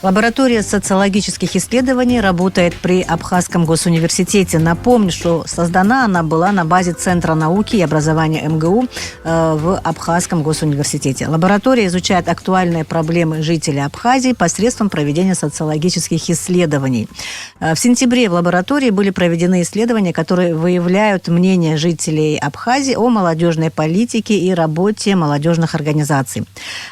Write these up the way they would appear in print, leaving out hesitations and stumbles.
Лаборатория социологических исследований работает при Абхазском госуниверситете. Напомню, что создана она была на базе Центра науки и образования МГУ в Абхазском госуниверситете. Лаборатория изучает актуальные проблемы жителей Абхазии посредством проведения социологических исследований. В сентябре в лаборатории были проведены исследования, которые выявляют мнение жителей Абхазии о молодежной политике и работе молодежных организаций.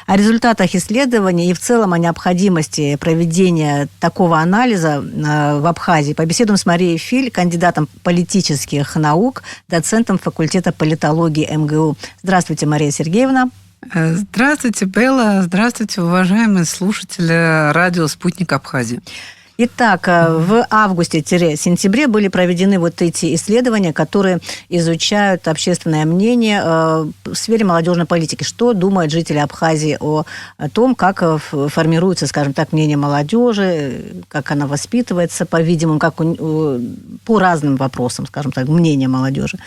О результатах исследований и в целом о необходимости проведения такого анализа в Абхазии побеседуем с Марией Филь, кандидатом политических наук, доцентом факультета политологии МГУ. Здравствуйте, Мария Сергеевна. Здравствуйте, Белла. Здравствуйте, уважаемые слушатели радио «Спутник Абхазии». Итак, в августе-сентябре были проведены вот эти исследования, которые изучают общественное мнение в сфере молодежной политики. Что думают жители Абхазии о том, как формируется, скажем так, мнение молодежи, как она воспитывается, по-видимому, по разным вопросам, скажем так, мнение молодежи.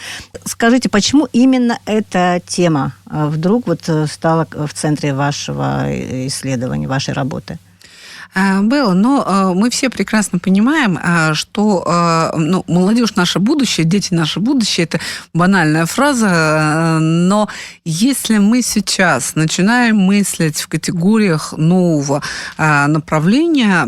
Скажите, почему именно эта тема вдруг стала в центре вашего исследования, вашей работы? Белла, но мы все прекрасно понимаем, что молодежь наше будущее, дети наше будущее, это банальная фраза, но если мы сейчас начинаем мыслить в категориях нового направления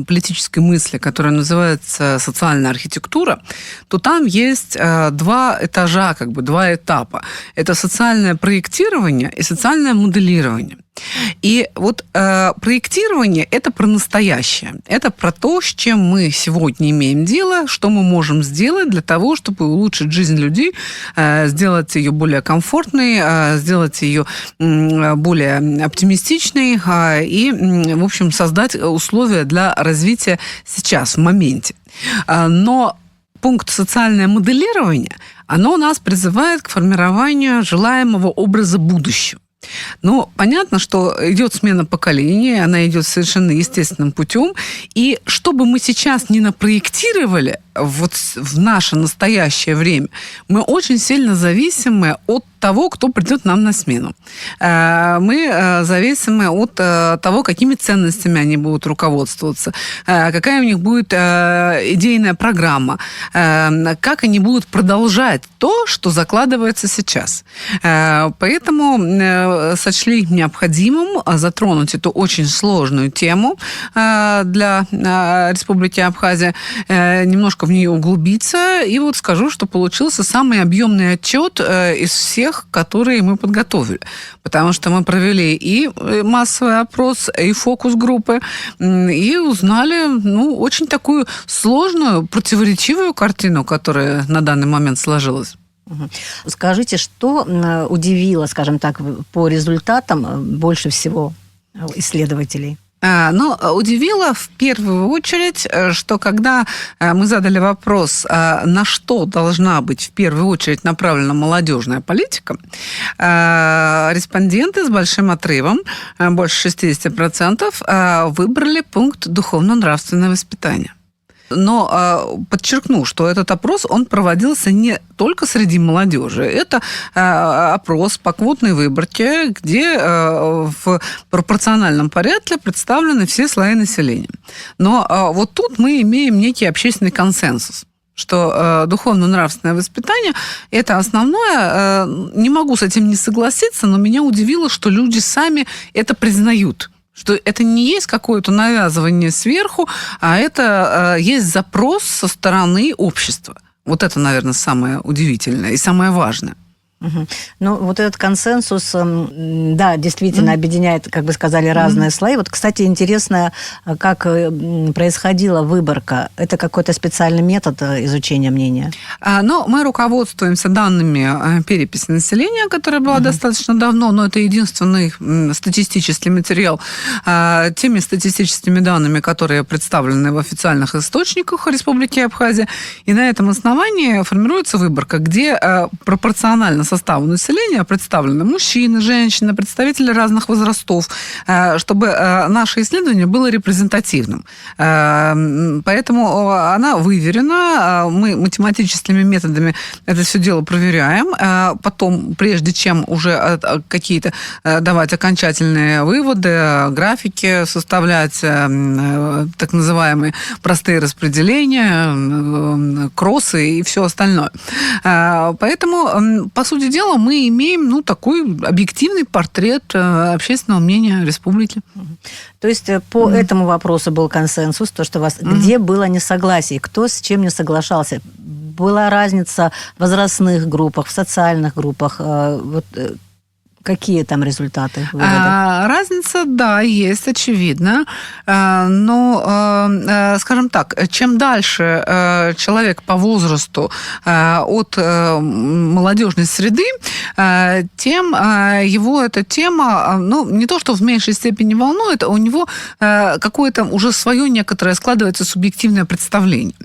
политической мысли, которое называется социальная архитектура, то там есть два этажа, два этапа. Это социальное проектирование и социальное моделирование. И проектирование – это про настоящее. Это про то, с чем мы сегодня имеем дело, что мы можем сделать для того, чтобы улучшить жизнь людей, сделать ее более комфортной, сделать ее более оптимистичной и, в общем, создать условия для развития сейчас, в моменте. Но пункт социальное моделирование, оно нас призывает к формированию желаемого образа будущего. Но понятно, что идет смена поколений, она идет совершенно естественным путем. И что бы мы сейчас ни напроектировали в наше настоящее время, мы очень сильно зависимы от того, кто придет нам на смену. Мы зависимы от того, какими ценностями они будут руководствоваться, какая у них будет идейная программа, как они будут продолжать то, что закладывается сейчас. Поэтому сочли необходимым затронуть эту очень сложную тему для Республики Абхазия, немножко в нее углубиться. И скажу, что получился самый объемный отчет из всех, которые мы подготовили. Потому что мы провели и массовый опрос, и фокус-группы, и узнали очень такую сложную, противоречивую картину, которая на данный момент сложилась. Скажите, что удивило, скажем так, по результатам больше всего исследователей? Удивило в первую очередь, что когда мы задали вопрос, на что должна быть в первую очередь направлена молодежная политика, респонденты с большим отрывом, больше 60%, выбрали пункт духовно-нравственное воспитание. Но подчеркну, что этот опрос, он проводился не только среди молодежи. Это опрос по квотной выборке, где в пропорциональном порядке представлены все слои населения. Но тут мы имеем некий общественный консенсус, что духовно-нравственное воспитание – это основное. Не могу с этим не согласиться, но меня удивило, что люди сами это признают. Что это не есть какое-то навязывание сверху, а это есть запрос со стороны общества. Вот это, наверное, самое удивительное и самое важное. Угу. Этот консенсус, да, действительно объединяет, как бы сказали, разные слои. Кстати, интересно, как происходила выборка. Это какой-то специальный метод изучения мнения? Мы руководствуемся данными переписи населения, которая была достаточно давно, но это единственный статистический материал, теми статистическими данными, которые представлены в официальных источниках Республики Абхазия. И на этом основании формируется выборка, где пропорционально составу населения представлены мужчины, женщины, представители разных возрастов, чтобы наше исследование было репрезентативным. Поэтому она выверена, мы математическими методами это все дело проверяем, потом, прежде чем уже какие-то давать окончательные выводы, графики составлять, так называемые простые распределения, кроссы и все остальное. Поэтому, по сути дела, мы имеем такой объективный портрет общественного мнения республики. То есть по этому вопросу был консенсус, то, что у вас где было несогласие, кто с чем не соглашался? Была разница в возрастных группах, в социальных группах? Какие там результаты? Разница, да, есть, очевидно. Но, скажем так, чем дальше человек по возрасту от молодежной среды, тем его эта тема, не то что в меньшей степени волнует, а у него какое-то уже свое некоторое складывается субъективное представление.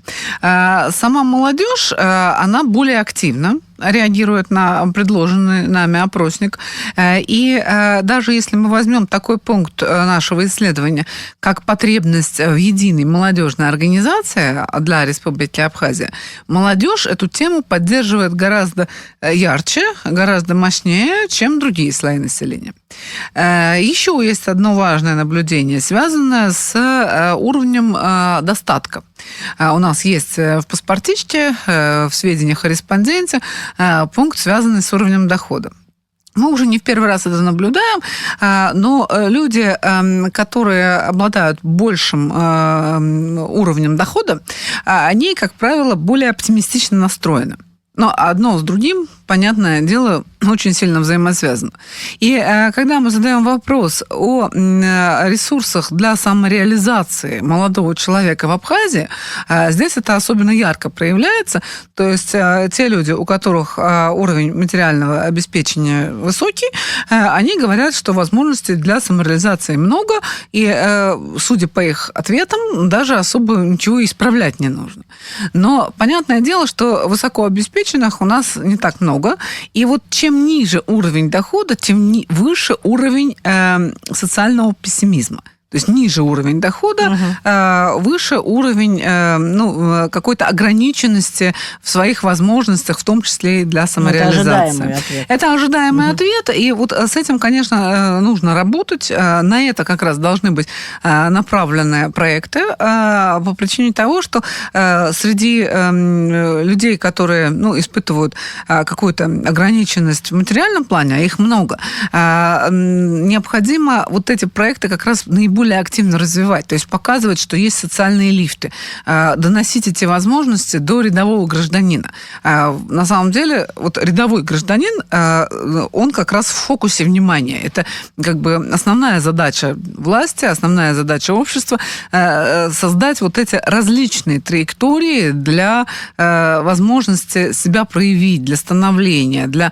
Сама молодежь, она более активна, реагирует на предложенный нами опросник. И даже если мы возьмем такой пункт нашего исследования, как потребность в единой молодежной организации для Республики Абхазия, молодежь эту тему поддерживает гораздо ярче, гораздо мощнее, чем другие слои населения. Еще есть одно важное наблюдение, связанное с уровнем достатка. У нас есть в паспортичке, в сведениях о респонденте, пункт, связанный с уровнем дохода. Мы уже не в первый раз это наблюдаем, но люди, которые обладают большим уровнем дохода, они, как правило, более оптимистично настроены. Но одно с другим, понятное дело, очень сильно взаимосвязано. И когда мы задаем вопрос о ресурсах для самореализации молодого человека в Абхазии, здесь это особенно ярко проявляется. То есть те люди, у которых уровень материального обеспечения высокий, они говорят, что возможностей для самореализации много, и, судя по их ответам, даже особо ничего исправлять не нужно. Но понятное дело, что высокообеспеченных у нас не так много. И вот чем ниже уровень дохода, тем выше уровень социального пессимизма. То есть ниже уровень дохода, выше уровень какой-то ограниченности в своих возможностях, в том числе и для самореализации. Это ожидаемый ответ. И вот с этим, конечно, нужно работать. На это как раз должны быть направлены проекты по причине того, что среди людей, которые испытывают какую-то ограниченность в материальном плане, а их много, необходимо вот эти проекты как раз наиболее активно развивать, то есть показывать, что есть социальные лифты, доносить эти возможности до рядового гражданина. На самом деле, вот рядовой гражданин, он как раз в фокусе внимания. Это как бы основная задача власти, основная задача общества создать вот эти различные траектории для возможности себя проявить, для становления, для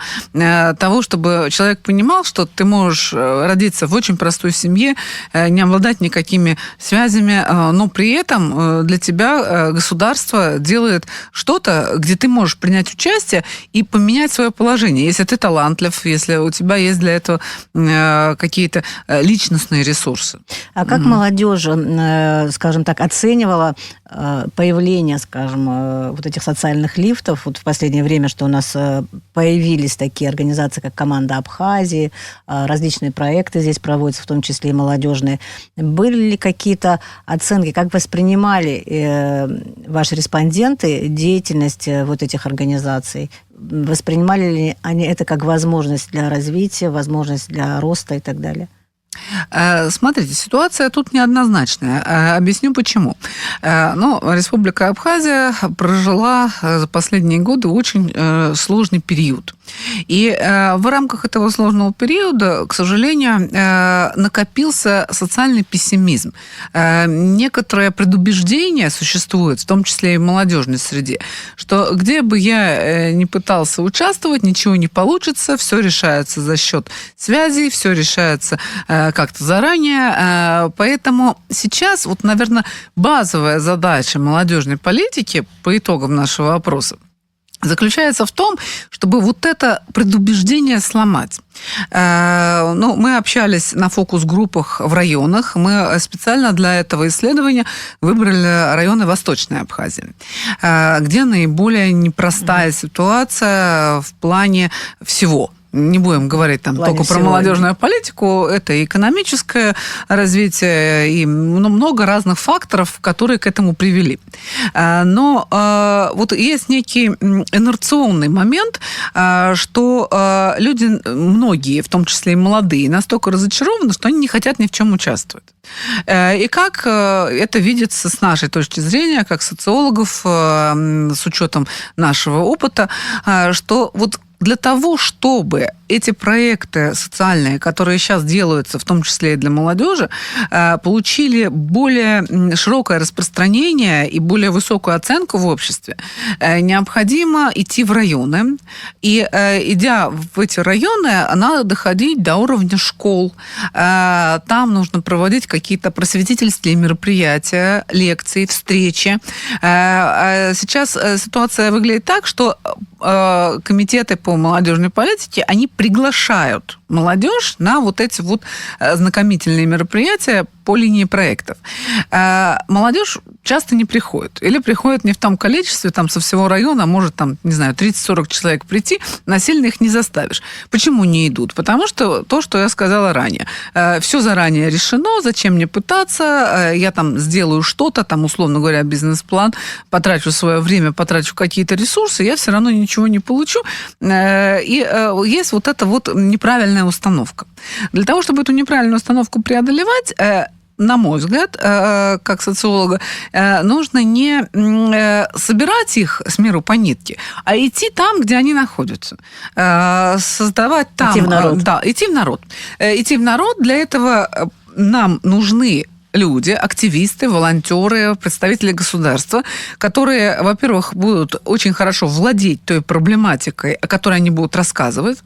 того, чтобы человек понимал, что ты можешь родиться в очень простой семье, не обладать никакими связями, но при этом для тебя государство делает что-то, где ты можешь принять участие и поменять свое положение. Если ты талантлив, если у тебя есть для этого какие-то личностные ресурсы. А как молодежь, скажем так, оценивала появление, скажем, вот этих социальных лифтов? Вот в последнее время, что у нас появились такие организации, как «Команда Абхазии», различные проекты здесь проводятся, в том числе и молодежные. Были ли какие-то оценки, как воспринимали ваши респонденты деятельность вот этих организаций? Воспринимали ли они это как возможность для развития, возможность для роста и так далее? Смотрите, ситуация тут неоднозначная. Объясню почему. Республика Абхазия прожила за последние годы очень сложный период. И в рамках этого сложного периода, к сожалению, накопился социальный пессимизм. Некоторое предубеждение существует, в том числе и в молодежной среде, что где бы я ни пытался участвовать, ничего не получится, все решается за счет связей, все решается как-то заранее. Поэтому сейчас, наверное, базовая задача молодежной политики по итогам нашего опроса заключается в том, чтобы вот это предубеждение сломать. Мы общались на фокус-группах в районах. Мы специально для этого исследования выбрали районы Восточной Абхазии, где наиболее непростая ситуация в плане всего. Не будем говорить там только про молодежную политику, это и экономическое развитие, и много разных факторов, которые к этому привели. Но вот есть некий инерционный момент, что люди, многие, в том числе и молодые, настолько разочарованы, что они не хотят ни в чем участвовать. И как это видится с нашей точки зрения, как социологов, с учетом нашего опыта, что вот для того, чтобы эти проекты социальные, которые сейчас делаются, в том числе и для молодежи, получили более широкое распространение и более высокую оценку в обществе, необходимо идти в районы. И, идя в эти районы, надо доходить до уровня школ. Там нужно проводить какие-то просветительские мероприятия, лекции, встречи. Сейчас ситуация выглядит так, что комитеты по молодежной политике, они приглашают молодежь на вот эти вот знакомительные мероприятия по линии проектов. Молодежь часто не приходит. Или приходит не в том количестве, там со всего района, может, там, не знаю, 30-40 человек прийти, насильно их не заставишь. Почему не идут? Потому что то, что я сказала ранее. Все заранее решено, зачем мне пытаться, я там сделаю что-то, там, условно говоря, бизнес-план, потрачу свое время, потрачу какие-то ресурсы, я все равно ничего не получу. И есть вот эта вот неправильная установка. Для того, чтобы эту неправильную установку преодолевать, на мой взгляд, как социолога, нужно не собирать их с миру по нитке, а идти там, где они находятся. Создавать там... Идти в народ. Да, идти в народ. Идти в народ. Для этого нам нужны люди, активисты, волонтеры, представители государства, которые, во-первых, будут очень хорошо владеть той проблематикой, о которой они будут рассказывать,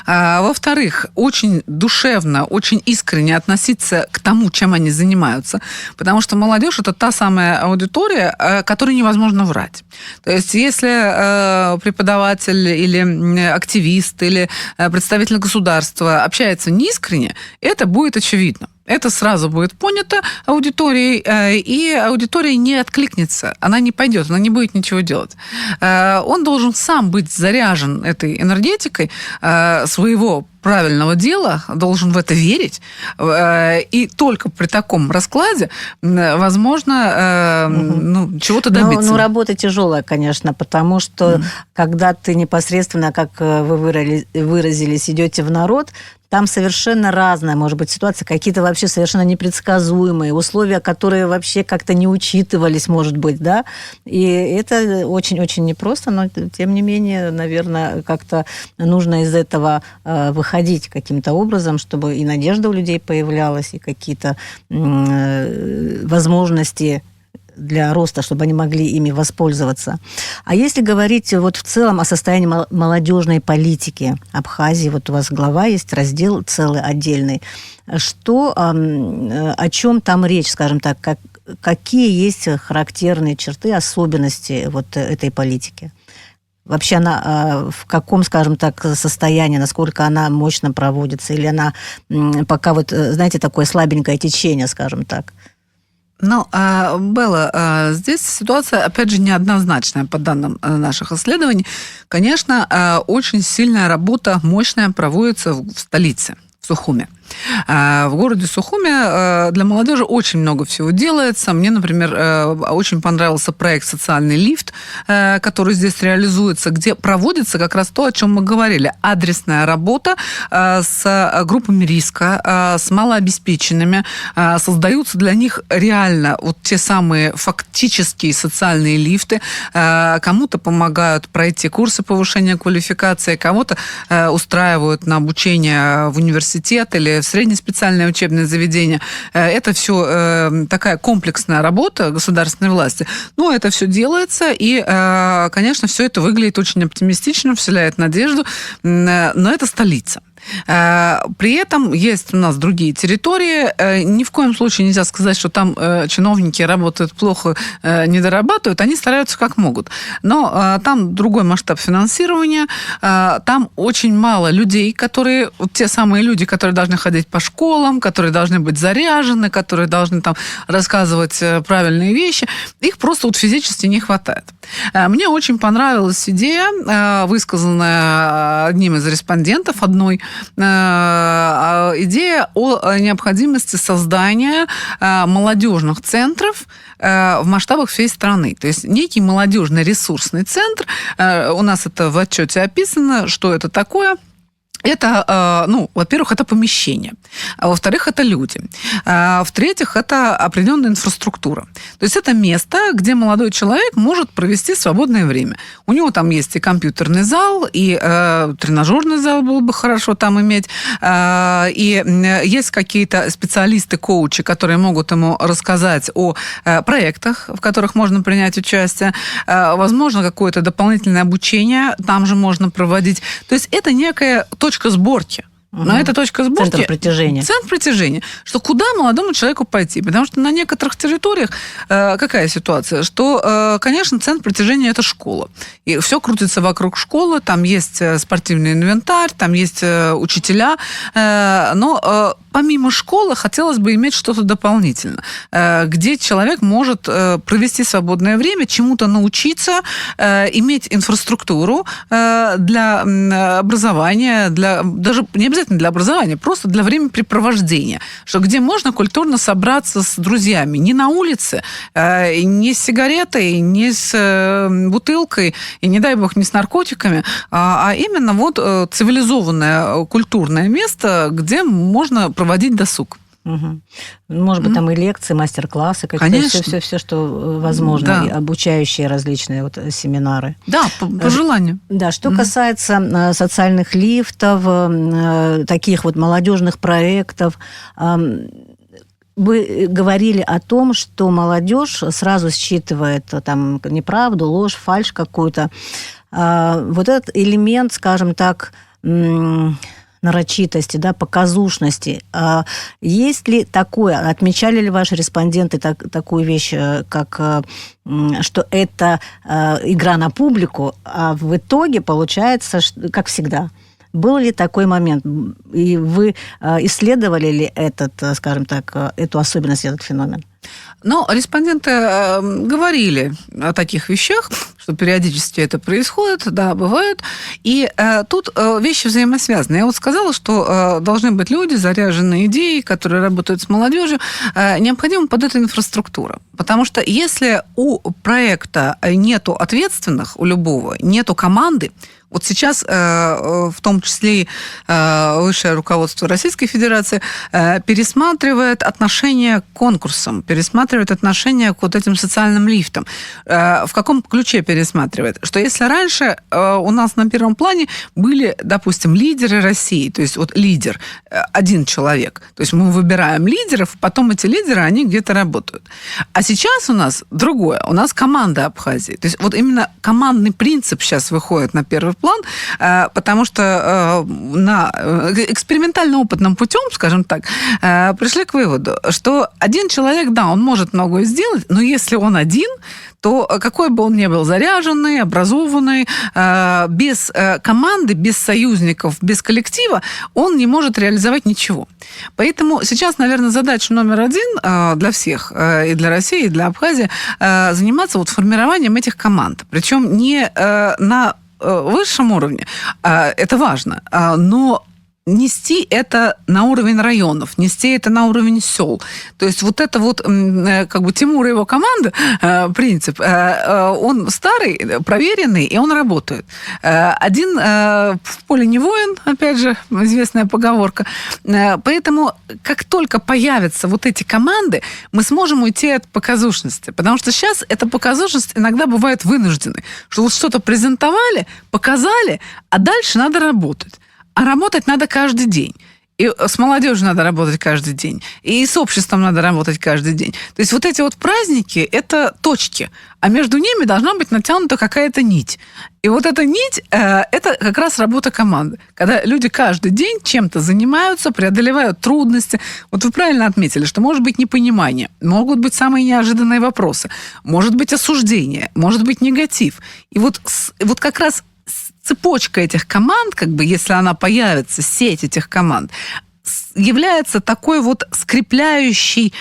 во-вторых, очень душевно, очень искренне относиться к тому, чем они занимаются, потому что молодежь – это та самая аудитория, которой невозможно врать. То есть, если преподаватель или активист, или представитель государства общается неискренне, это будет очевидно. Это сразу будет понято аудиторией, и аудитория не откликнется, она не пойдет, она не будет ничего делать. Он должен сам быть заряжен этой энергетикой своего правильного дела, должен в это верить, и только при таком раскладе возможно чего-то добиться. Но работа тяжелая, конечно, потому что когда ты непосредственно, как вы выразились, идете в народ, там совершенно разная, может быть, ситуация, какие-то вообще совершенно непредсказуемые условия, которые вообще как-то не учитывались, может быть, да, и это очень-очень непросто, но, тем не менее, наверное, как-то нужно из этого выходить каким-то образом, чтобы и надежда у людей появлялась, и какие-то возможности для роста, чтобы они могли ими воспользоваться. А если говорить вот в целом о состоянии молодежной политики Абхазии, вот у вас глава есть, раздел целый отдельный, что, о чем там речь, скажем так, какие есть характерные черты, особенности вот этой политики? Вообще она в каком, скажем так, состоянии, насколько она мощно проводится, или она пока вот, знаете, такое слабенькое течение, скажем так? Белла, здесь ситуация, опять же, неоднозначная по данным наших исследований. Конечно, очень сильная работа, мощная, проводится в столице, в Сухуме. В городе Сухуме для молодежи очень много всего делается. Мне, например, очень понравился проект «Социальный лифт», который здесь реализуется, где проводится как раз то, о чем мы говорили. Адресная работа с группами риска, с малообеспеченными. Создаются для них реально вот те самые фактические социальные лифты. Кому-то помогают пройти курсы повышения квалификации, кого-то устраивают на обучение в университет или в среднеспециальное учебное заведение. Это все такая комплексная работа государственной власти. Но это все делается, и, конечно, все это выглядит очень оптимистично, вселяет надежду, но это столица. При этом есть у нас другие территории. Ни в коем случае нельзя сказать, что там чиновники работают плохо, не дорабатывают. Они стараются как могут. Но там другой масштаб финансирования. Там очень мало людей, которые... Вот те самые люди, которые должны ходить по школам, которые должны быть заряжены, которые должны там рассказывать правильные вещи. Их просто вот физически не хватает. Мне очень понравилась идея, высказанная одним из респондентов, идея о необходимости создания молодежных центров в масштабах всей страны. То есть некий молодежный ресурсный центр. У нас это в отчете описано, что это такое. Это, во-первых, это помещение, а во-вторых, это люди, а в-третьих, это определенная инфраструктура. То есть это место, где молодой человек может провести свободное время. У него там есть и компьютерный зал, и тренажерный зал было бы хорошо там иметь, и есть какие-то специалисты, коучи, которые могут ему рассказать о проектах, в которых можно принять участие, возможно, какое-то дополнительное обучение там же можно проводить. То есть это некая точка сборки. Но это точка сборки. Центр притяжения. Центр притяжения. Что куда молодому человеку пойти? Потому что на некоторых территориях какая ситуация? Что, конечно, центр притяжения – это школа. И все крутится вокруг школы. Там есть спортивный инвентарь, там есть учителя. Но помимо школы хотелось бы иметь что-то дополнительное, где человек может провести свободное время, чему-то научиться, иметь инфраструктуру для образования, даже не обязательно для образования, просто для времяпрепровождения, что где можно культурно собраться с друзьями. Не на улице, не с сигаретой, не с бутылкой, и, не дай бог, не с наркотиками, а именно вот цивилизованное культурное место, где можно проводить досуг. Угу. Может быть, там и лекции, мастер-классы, какие-то все, что возможно, да. И обучающие различные семинары. Да, по желанию. Да, что касается социальных лифтов, таких вот молодежных проектов, вы говорили о том, что молодежь сразу считывает там неправду, ложь, фальшь какую-то. Вот этот элемент, скажем так, нарочитости, да, показушности. Есть ли такое, отмечали ли ваши респонденты такую вещь, как что это игра на публику, а в итоге получается, как всегда? Был ли такой момент? И вы исследовали ли скажем так, эту особенность, этот феномен? Но респонденты говорили о таких вещах, что периодически это происходит, да, бывает. И тут вещи взаимосвязаны. Я вот сказала, что должны быть люди, заряженные идеей, которые работают с молодежью. Необходима под это инфраструктура. Потому что если у проекта нету ответственных, у любого, нету команды, вот сейчас, в том числе и высшее руководство Российской Федерации, пересматривает отношение к конкурсам, пересматривает отношение к вот этим социальным лифтам. В каком ключе пересматривает? Что если раньше у нас на первом плане были, допустим, лидеры России, то есть вот лидер, один человек, то есть мы выбираем лидеров, потом эти лидеры, они где-то работают. А сейчас у нас другое, у нас команда Абхазии. То есть вот именно командный принцип сейчас выходит на первый план, потому что на экспериментально-опытным путем, скажем так, пришли к выводу, что один человек, да, он может многое сделать, но если он один, то какой бы он ни был заряженный, образованный, без команды, без союзников, без коллектива, он не может реализовать ничего. Поэтому сейчас, наверное, задача номер один для всех, и для России, и для Абхазии, заниматься вот формированием этих команд. Причем не на высшем уровне, это важно, но нести это на уровень районов, нести это на уровень сел. То есть вот это вот, как бы Тимур и его команда, принцип, он старый, проверенный, и он работает. Один в поле не воин, опять же, известная поговорка. Поэтому как только появятся вот эти команды, мы сможем уйти от показушности. Потому что сейчас эта показушность иногда бывает вынужденной. Что вот что-то презентовали, показали, а дальше надо работать. А работать надо каждый день. И с молодежью надо работать каждый день, и с обществом надо работать каждый день. То есть вот эти вот праздники – это точки, а между ними должна быть натянута какая-то нить. И вот эта нить – это как раз работа команды. Когда люди каждый день чем-то занимаются, преодолевают трудности. Вот вы правильно отметили, что может быть непонимание, могут быть самые неожиданные вопросы, может быть осуждение, может быть негатив. И вот как раз цепочка этих команд, как бы, если она появится, сеть этих команд, является такой вот скрепляющей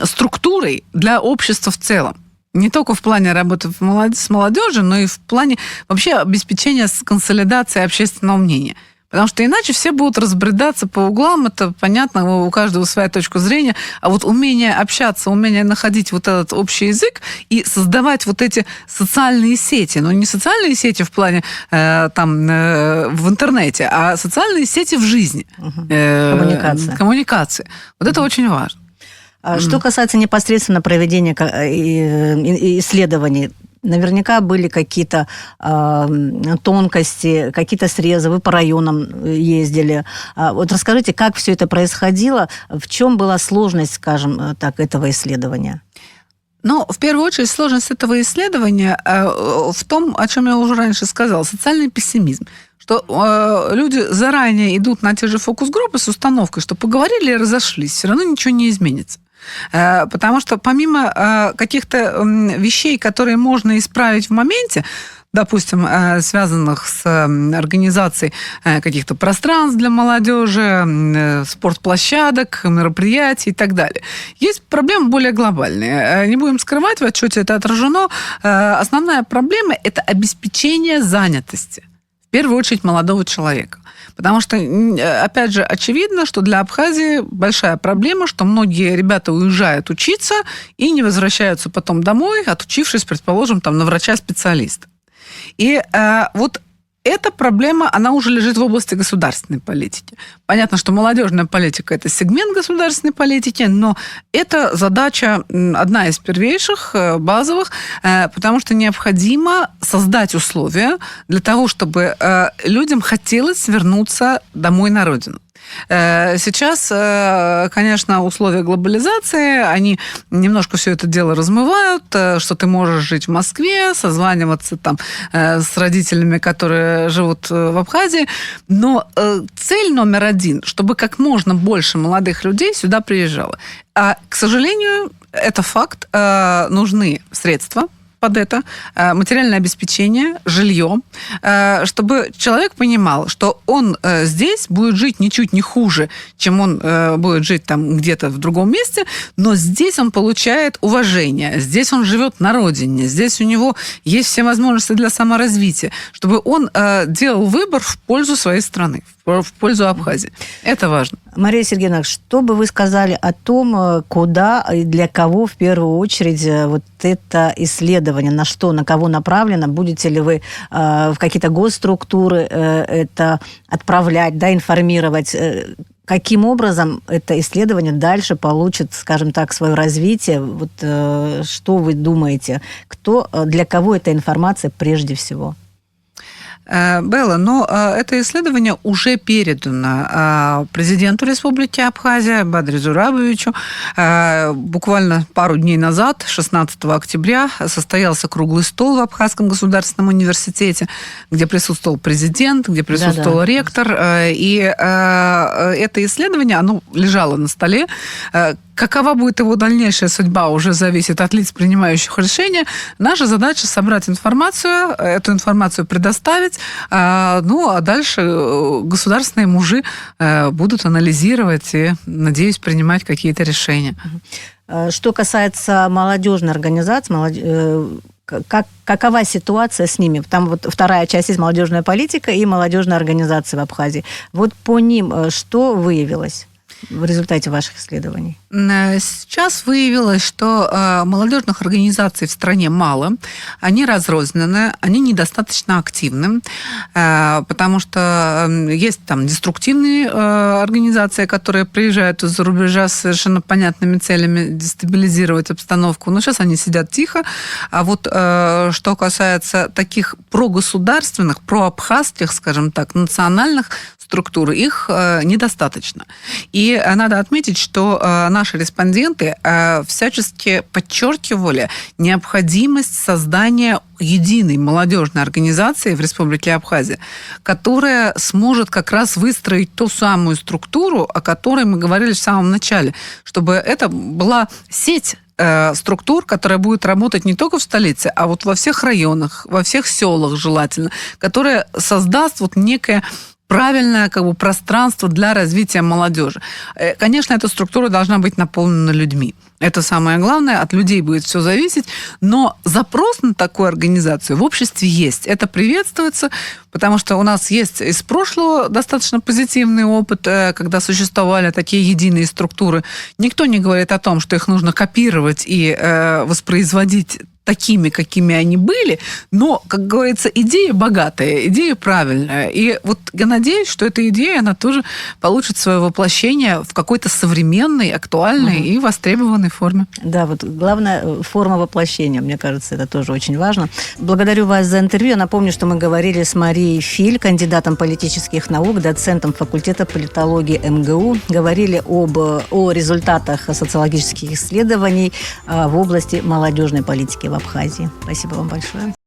структурой для общества в целом. Не только в плане работы с молодежью, но и в плане вообще обеспечения консолидации общественного мнения. Потому что иначе все будут разбредаться по углам, это понятно, у каждого своя точка зрения. А вот умение общаться, умение находить вот этот общий язык и создавать вот эти социальные сети, но не социальные сети в плане в интернете, а социальные сети в жизни. Коммуникации. Вот это очень важно. Что касается непосредственно проведения исследований, наверняка были какие-то тонкости, какие-то срезы, вы по районам ездили. Вот расскажите, как все это происходило, в чем была сложность, скажем так, этого исследования? Ну, в первую очередь, сложность этого исследования в том, о чем я уже раньше сказала, социальный пессимизм. Что люди заранее идут на те же фокус-группы с установкой, что поговорили и разошлись, все равно ничего не изменится. Потому что помимо каких-то вещей, которые можно исправить в моменте, допустим, связанных с организацией каких-то пространств для молодежи, спортплощадок, мероприятий и так далее. Есть проблемы более глобальные. Не будем скрывать, в отчете это отражено. Основная проблема – это обеспечение занятости. В первую очередь молодого человека. Потому что, опять же, очевидно, что для Абхазии большая проблема, что многие ребята уезжают учиться и не возвращаются потом домой, отучившись, предположим, там, на врача-специалиста. И вот эта проблема, она уже лежит в области государственной политики. Понятно, что молодежная политика – это сегмент государственной политики, но это задача одна из первейших, базовых, потому что необходимо создать условия для того, чтобы людям хотелось вернуться домой на родину. Сейчас, конечно, условия глобализации, они немножко все это дело размывают, что ты можешь жить в Москве, созваниваться там с родителями, которые живут в Абхазии, но цель номер один, чтобы как можно больше молодых людей сюда приезжало. А, к сожалению, это факт, нужны средства под это, материальное обеспечение, жилье, чтобы человек понимал, что он здесь будет жить ничуть не хуже, чем он будет жить там где-то в другом месте, но здесь он получает уважение, здесь он живет на родине, здесь у него есть все возможности для саморазвития, чтобы он делал выбор в пользу своей страны, в пользу Абхазии. Это важно. Мария Сергеевна, что бы вы сказали о том, куда и для кого в первую очередь вот это исследование, на что, на кого направлено? Будете ли вы в какие-то госструктуры это отправлять, да, информировать? Каким образом это исследование дальше получит, скажем так, свое развитие? Вот что вы думаете? Для кого эта информация прежде всего? Белла, но это исследование уже передано президенту Республики Абхазия Бадри Зурабовичу. Буквально пару дней назад, 16 октября, состоялся круглый стол в Абхазском государственном университете, где присутствовал президент, где присутствовал ректор. И это исследование, оно лежало на столе. Какова будет его дальнейшая судьба, уже зависит от лиц, принимающих решения. Наша задача собрать информацию, эту информацию предоставить, ну, а дальше государственные мужи будут анализировать и, надеюсь, принимать какие-то решения. Что касается молодежной организации, какова ситуация с ними? Там вот вторая часть есть молодежная политика и молодежная организация в Абхазии. Вот по ним что выявилось в результате ваших исследований? Сейчас выявилось, что молодежных организаций в стране мало, они разрознены, они недостаточно активны, потому что есть там деструктивные организации, которые приезжают из-за рубежа с совершенно понятными целями дестабилизировать обстановку, но сейчас они сидят тихо. А вот что касается таких прогосударственных, проабхазских, скажем так, национальных структуры, их недостаточно. И надо отметить, что наши респонденты всячески подчеркивали необходимость создания единой молодежной организации в Республике Абхазия, которая сможет как раз выстроить ту самую структуру, о которой мы говорили в самом начале, чтобы это была сеть структур, которая будет работать не только в столице, а вот во всех районах, во всех селах желательно, которая создаст вот некое правильное пространство для развития молодежи. Конечно, эта структура должна быть наполнена людьми. Это самое главное, от людей будет все зависеть, но запрос на такую организацию в обществе есть. Это приветствуется, потому что у нас есть из прошлого достаточно позитивный опыт, когда существовали такие единые структуры. Никто не говорит о том, что их нужно копировать и воспроизводить такими, какими они были, но, как говорится, идея богатая, идея правильная. И вот я надеюсь, что эта идея, она тоже получит свое воплощение в какой-то современной, актуальной и востребованной форме. Да, вот главная форма воплощения, мне кажется, это тоже очень важно. Благодарю вас за интервью. Я напомню, что мы говорили с Марией Филь, кандидатом политических наук, доцентом факультета политологии МГУ. Говорили о результатах социологических исследований в области молодежной политики в Абхазии. Спасибо вам большое.